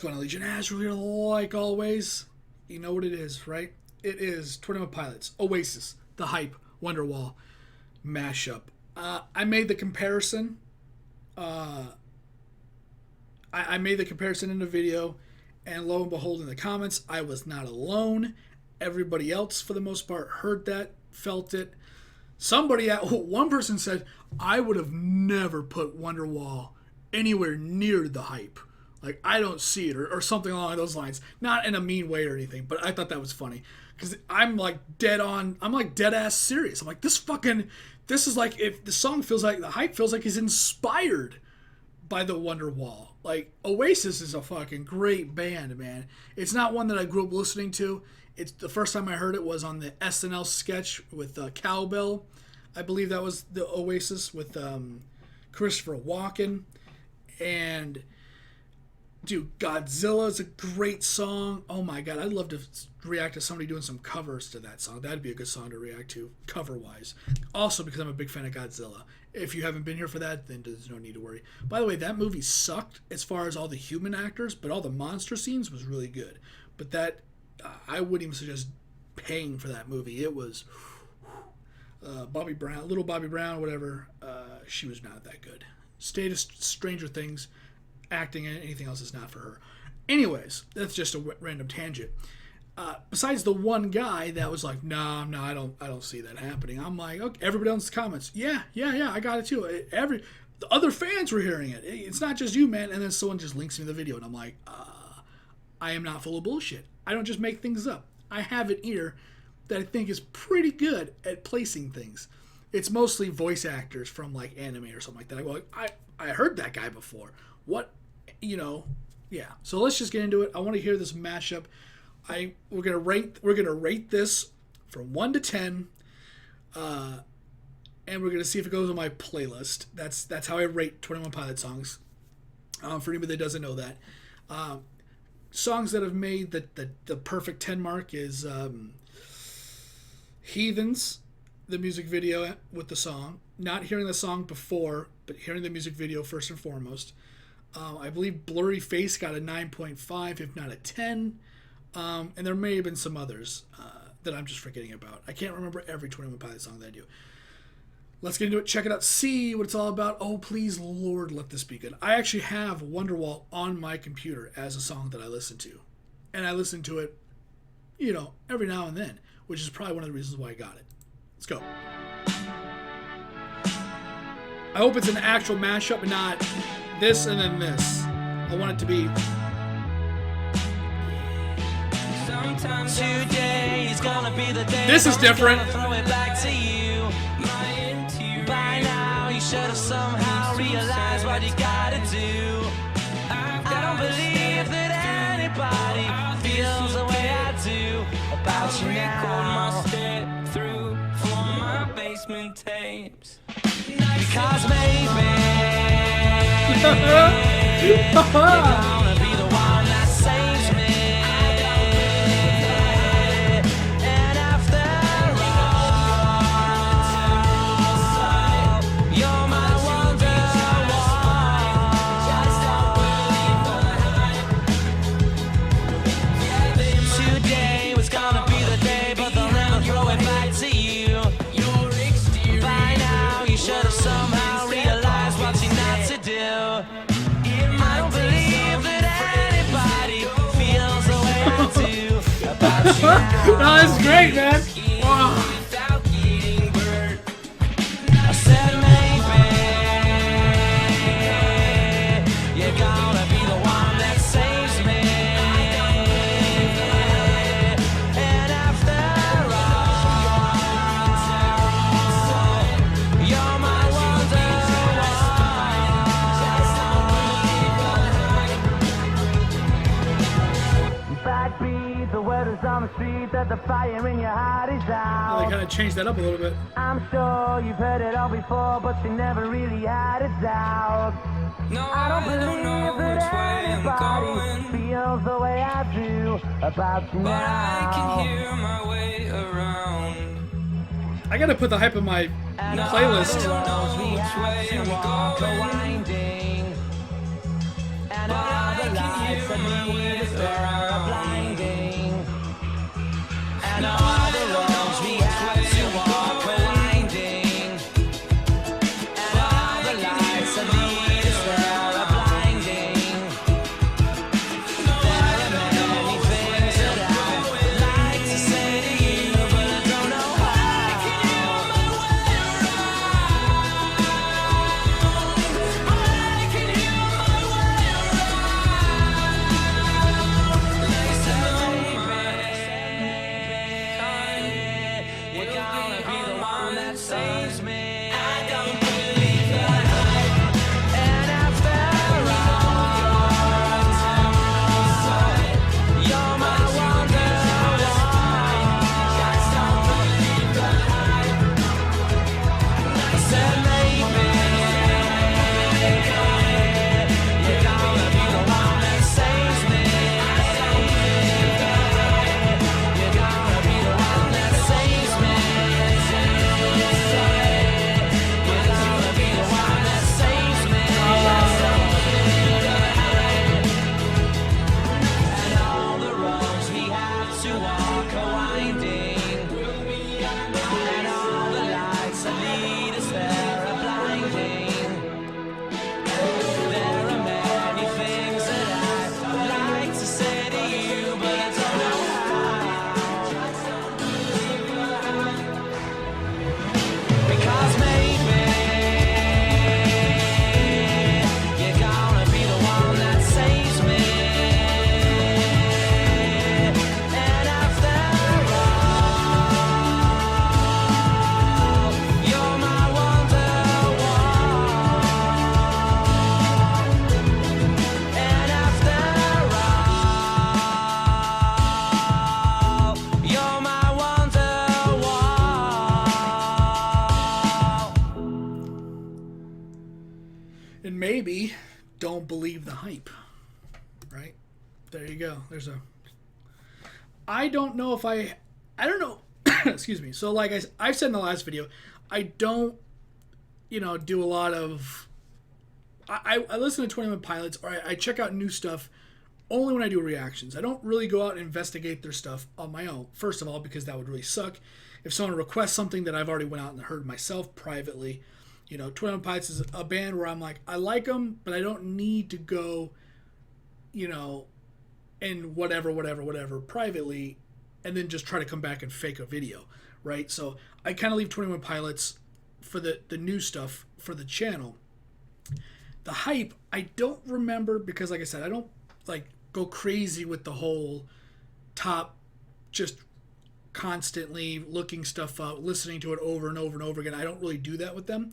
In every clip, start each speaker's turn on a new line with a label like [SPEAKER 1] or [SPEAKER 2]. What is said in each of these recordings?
[SPEAKER 1] Going to Legion as really like always. You know what it is, right? It is 21 Pilots, Oasis, The Hype, Wonderwall, Mashup. I made the comparison. I made the comparison in the video, and lo and behold, in the comments, I was not alone. Everybody else, for the most part, heard that, felt it. One person said, I would have never put Wonderwall anywhere near The Hype. Like, I don't see it, or something along those lines. Not in a mean way or anything, but I thought that was funny. Because I'm like dead ass serious. I'm like, this is like, if the song feels like, the Hype feels like he's inspired by the Wonderwall. Like, Oasis is a fucking great band, man. It's not one that I grew up listening to. It's the first time I heard it was on the SNL sketch with Cowbell. I believe that was the Oasis with Christopher Walken. And dude, Godzilla is a great song. Oh my god, I'd love to react to somebody doing some covers to that song. That'd be a good song to react to, cover-wise. Also, because I'm a big fan of Godzilla. If you haven't been here for that, then there's no need to worry. By the way, that movie sucked as far as all the human actors, but all the monster scenes was really good. But that, I wouldn't even suggest paying for that movie. It was Bobby Brown, little Bobby Brown, whatever. She was not that good. Stranger Things. Acting and anything else is not for her. Anyways, that's just a random tangent. Besides the one guy that was like, no, I don't see that happening. I'm like, okay, everybody else's comments, yeah, I got it too. The other fans were hearing it. It's not just you, man. And then someone just links me the video, and I'm like, I am not full of bullshit. I don't just make things up. I have an ear that I think is pretty good at placing things. It's mostly voice actors from like anime or something like that. I go, I heard that guy before. What? Yeah. So let's just get into it. I want to hear this mashup. We're gonna rate this from 1 to 10, and we're gonna see if it goes on my playlist. That's how I rate 21 Pilot songs. For anybody that doesn't know that, songs that have made the perfect 10 mark is Heathens, the music video with the song. Not hearing the song before, but hearing the music video first and foremost. I believe Blurry Face got a 9.5, if not a 10. And there may have been some others that I'm just forgetting about. I can't remember every 21 Pilot song that I do. Let's get into it. Check it out. See what it's all about. Oh, please, Lord, let this be good. I actually have Wonderwall on my computer as a song that I listen to. And I listen to it, every now and then, which is probably one of the reasons why I got it. Let's go. I hope it's an actual mashup and not this and then this. I want it to be.
[SPEAKER 2] Today is gonna be the day.
[SPEAKER 1] This is different.
[SPEAKER 2] Throw it back to you. By now you should have somehow realized what you gotta do. I don't believe that anybody feels the way I do about you now. My step through for my basement tapes. Because maybe you're gonna be the one that saves me. And after all, you're my Wonderwall. Today was gonna be the day, but they'll never throw it back to you. By now you should have somehow realized what you not to do. I don't believe that anybody feels the way I do about you now.
[SPEAKER 1] No, this is great, man. Wow.
[SPEAKER 2] I said maybe you're gonna be the one that saves me. And after all, you're my Wonderwall. Backbeat, the word is on the street that the fire in your heart is out.
[SPEAKER 1] They kind of changed that up a little bit.
[SPEAKER 2] I'm sure you've heard it all before, but you never really had a doubt. No, I don't believe that anybody feels the way I do about you now. I can hear my way around.
[SPEAKER 1] I gotta put the Hype in my playlist.
[SPEAKER 2] And all the lights that lead us there are blinding. And all the roads we have to walk are winding. And all the lights that lead us there are blinding. There are many things that I'd like to say to you, but I don't know how. You're gonna be the one that saves me. I don't believe the hype. And after all, you're my Wonderwall. I don't believe the hype. Said maybe you're gonna be the one that saves me. You're gonna be the one that saves me. You're gonna be the one that saves me. And all the roads we have to walk are winding. And all the lights that lead us there are blinding. There are many things that I'd like to say to you, but I don't know how. Because maybe you're gonna be the one that saves me. And after all, you're my Wonderwall. And after all, you're my Wonderwall.
[SPEAKER 1] And maybe don't believe the hype. Right? There you go. I don't know if I don't know. Excuse me. So like I've said in the last video, I don't, do a lot of, I listen to 21 Pilots, or I check out new stuff only when I do reactions. I don't really go out and investigate their stuff on my own. First of all, because that would really suck. If someone requests something that I've already went out and heard myself privately, 21 Pilots is a band where I'm like, I like them, but I don't need to go, and whatever privately, and then just try to come back and fake a video, right? So I kind of leave 21 Pilots for the new stuff for the channel. The hype, I don't remember, because like I said, I don't go crazy with the whole top, just constantly looking stuff up, listening to it over and over and over again. I don't really do that with them.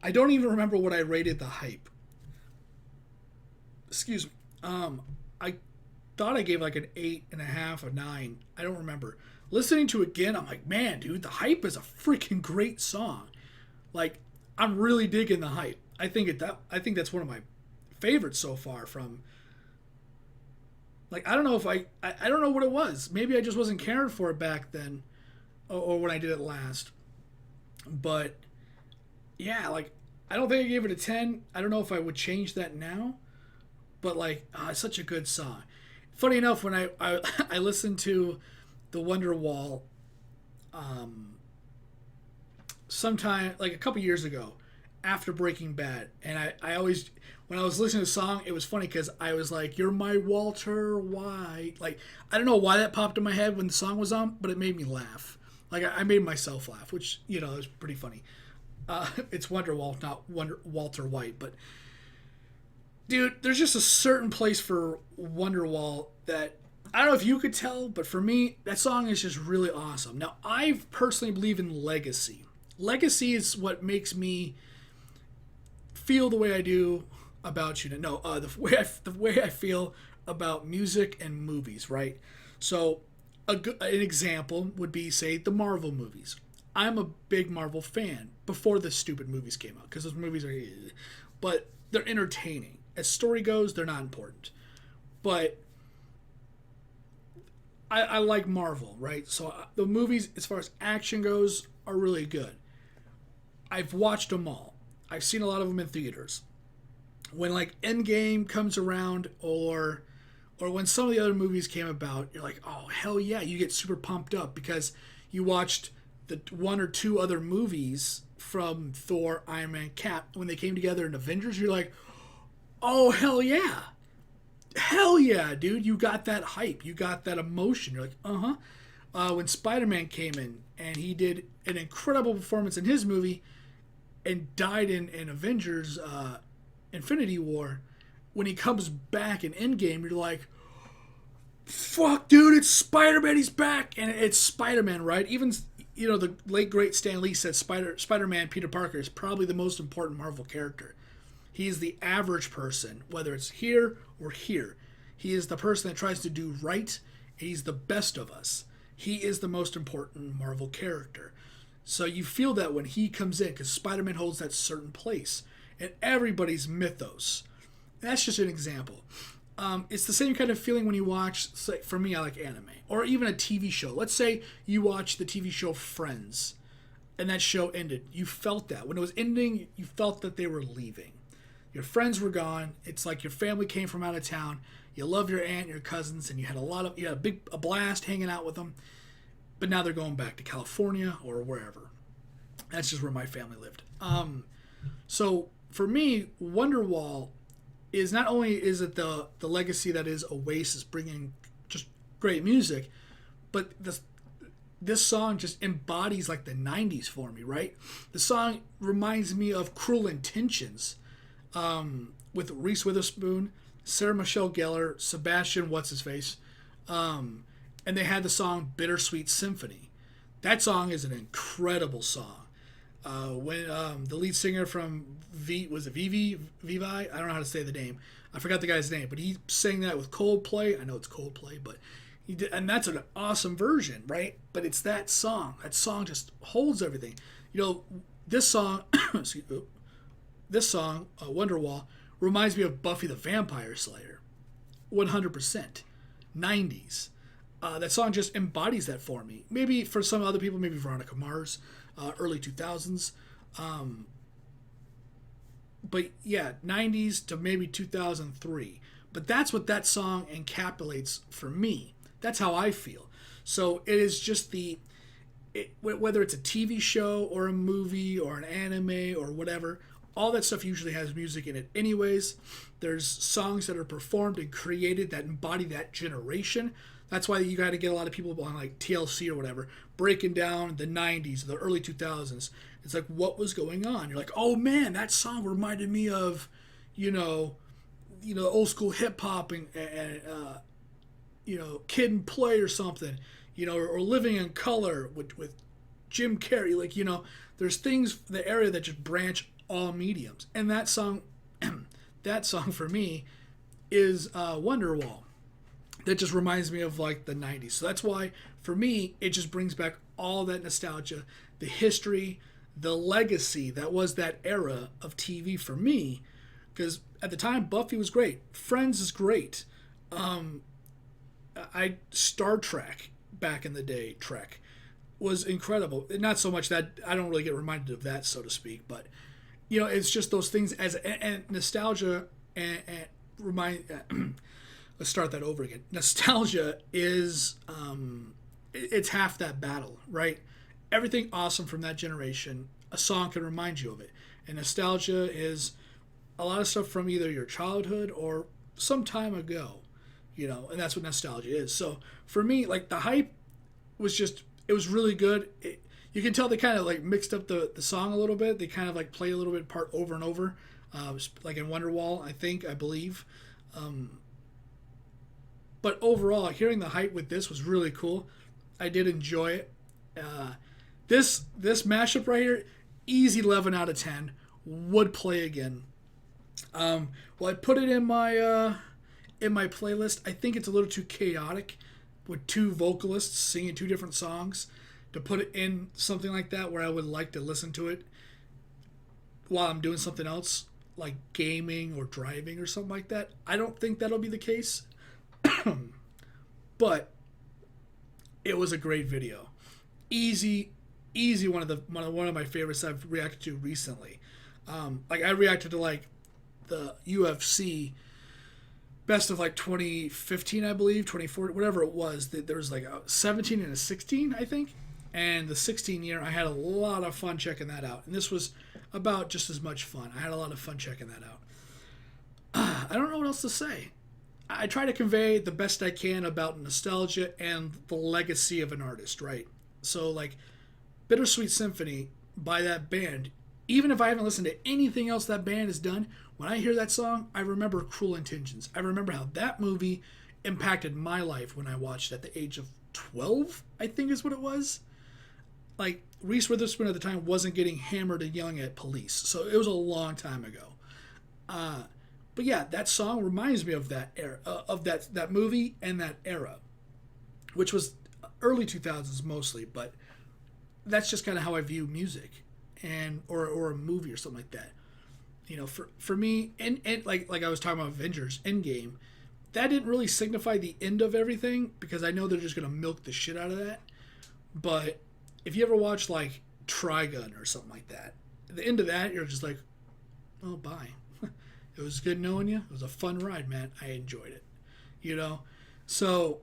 [SPEAKER 1] I don't even remember what I rated the hype. Excuse me. I thought I gave like an 8.5, a 9. I don't remember. Listening to it again, I'm like, man, dude, the hype is a freaking great song. Like, I'm really digging the hype. I think that's one of my favorites so far from. Like, I don't know if I don't know what it was. Maybe I just wasn't caring for it back then, or when I did it last. But yeah, like, I don't think I gave it a 10. I don't know if I would change that now. But like, it's such a good song. Funny enough, when I listened to the Wonderwall, sometime like a couple years ago, after Breaking Bad, and I always, when I was listening to the song, it was funny because I was like, "You're my Walter White." Like, I don't know why that popped in my head when the song was on, but it made me laugh. Like, I made myself laugh, which is pretty funny. It's Wonderwall, not Walter White, but. Dude, there's just a certain place for Wonderwall that, I don't know if you could tell, but for me, that song is just really awesome. Now, I personally believe in legacy. Legacy is what makes me feel the way I do about you. No, the way I feel about music and movies, right? So, an example would be, say, the Marvel movies. I'm a big Marvel fan before the stupid movies came out, because those movies are, but they're entertaining. As story goes, they're not important. But I like Marvel, right? So the movies, as far as action goes, are really good. I've watched them all. I've seen a lot of them in theaters. when like Endgame comes around, or when some of the other movies came about, you're like, oh hell yeah, you get super pumped up because you watched the one or two other movies from Thor, Iron Man, Cap. When they came together in Avengers, you're like, oh hell yeah. Hell yeah, dude, you got that hype, you got that emotion. You're like, when Spider-Man came in and he did an incredible performance in his movie and died in Avengers Infinity War, when he comes back in Endgame, you're like, fuck, dude, it's Spider-Man, he's back. And it's Spider-Man, right? Even, the late, great Stan Lee said Spider-Man, Peter Parker, is probably the most important Marvel character. He's the average person, whether it's here or here. He is the person that tries to do right. He's the best of us. He is the most important Marvel character. So you feel that when he comes in, because Spider-Man holds that certain place in everybody's mythos. That's just an example. It's the same kind of feeling when you watch, for me, I like anime, or even a TV show. Let's say you watch the TV show Friends, and that show ended. You felt that. When it was ending, you felt that they were leaving. Your friends were gone. It's like your family came from out of town. You love your aunt and your cousins, and you had a blast hanging out with them. But now they're going back to California or wherever. That's just where my family lived. So for me, Wonderwall is not only is it the legacy that is Oasis, bringing just great music, but this song just embodies like the 90s for me, right? The song reminds me of Cruel Intentions, with Reese Witherspoon, Sarah Michelle Gellar, Sebastian What's-His-Face, and they had the song Bittersweet Symphony. That song is an incredible song. When the lead singer from Vivi? I don't know how to say the name. I forgot the guy's name, but he sang that with Coldplay. I know it's Coldplay, but he did, and that's an awesome version, right? But it's that song. That song just holds everything. This song, Wonderwall, reminds me of Buffy the Vampire Slayer, 100%. 90s. That song just embodies that for me. Maybe for some other people, maybe Veronica Mars, early 2000s. But yeah, 90s to maybe 2003. But that's what that song encapsulates for me. That's how I feel. So it is just whether it's a TV show or a movie or an anime or whatever, all that stuff usually has music in it anyways. There's songs that are performed and created that embody that generation. That's why you got to get a lot of people on like TLC or whatever, breaking down the 90s, the early 2000s. It's like, what was going on? You're like, oh man, that song reminded me of, old school hip hop and Kid and Play or something, or Living in Color with Jim Carrey. Like, there's things in the area that just branch all mediums. And that song for me is Wonderwall. That just reminds me of like the 90s. So that's why for me, it just brings back all that nostalgia, the history, the legacy that was that era of TV for me. Because at the time, Buffy was great. Friends is great. Star Trek back in the day, Trek, was incredible. Not so much that I don't really get reminded of that, so to speak, but it's just those things and nostalgia and remind. Let's start that over again. Nostalgia is it's half that battle, right? Everything awesome from that generation, a song can remind you of it. And nostalgia is a lot of stuff from either your childhood or some time ago, and that's what nostalgia is. So for me, like the hype was it was really good. You can tell they kind of like mixed up the song a little bit. They kind of like play a little bit part over and over, like in Wonderwall, I believe. But overall, hearing the hype with this was really cool. I did enjoy it. This mashup right here, easy 11 out of 10. Would play again. Well, I put it in my playlist. I think it's a little too chaotic with two vocalists singing two different songs to put it in something like that where I would like to listen to it while I'm doing something else, like gaming or driving or something like that. I don't think that'll be the case. But it was a great video. Easy one of my favorites I've reacted to recently. I reacted to like the UFC best of like 2015, I believe, 2014, whatever it was. There was like a 17 and a 16, I think. And the 16 year, I had a lot of fun checking that out. And this was about just as much fun. I had a lot of fun checking that out. I don't know what else to say. I try to convey the best I can about nostalgia and the legacy of an artist, right? So, like, Bittersweet Symphony by that band, even if I haven't listened to anything else that band has done, when I hear that song, I remember Cruel Intentions. I remember how that movie impacted my life when I watched at the age of 12, I think is what it was. Like, Reese Witherspoon at the time wasn't getting hammered and yelling at police, so it was a long time ago. But yeah, that song reminds me of that era, of that movie and that era, which was early 2000s mostly. But that's just kind of how I view music, and or a movie or something like that. You know, for me, and like I was talking about Avengers Endgame, that didn't really signify the end of everything because I know they're just gonna milk the shit out of that. But if you ever watch like Trigun or something like that, at the end of that, you're just like, oh, bye. It was good knowing you. It was a fun ride, man. I enjoyed it. You know? So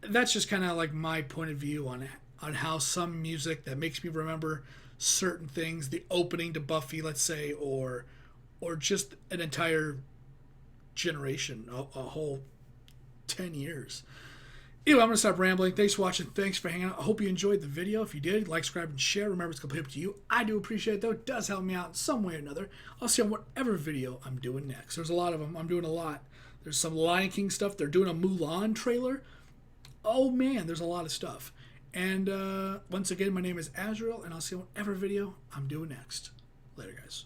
[SPEAKER 1] that's just kind of like my point of view on how some music that makes me remember certain things, the opening to Buffy, let's say, or just an entire generation, a whole 10 years. Anyway, I'm going to stop rambling. Thanks for watching. Thanks for hanging out. I hope you enjoyed the video. If you did, like, subscribe, and share. Remember, it's completely up to you. I do appreciate it, though. It does help me out in some way or another. I'll see you on whatever video I'm doing next. There's a lot of them. I'm doing a lot. There's some Lion King stuff. They're doing a Mulan trailer. Oh, man, there's a lot of stuff. And once again, my name is Azrael, and I'll see you on whatever video I'm doing next. Later, guys.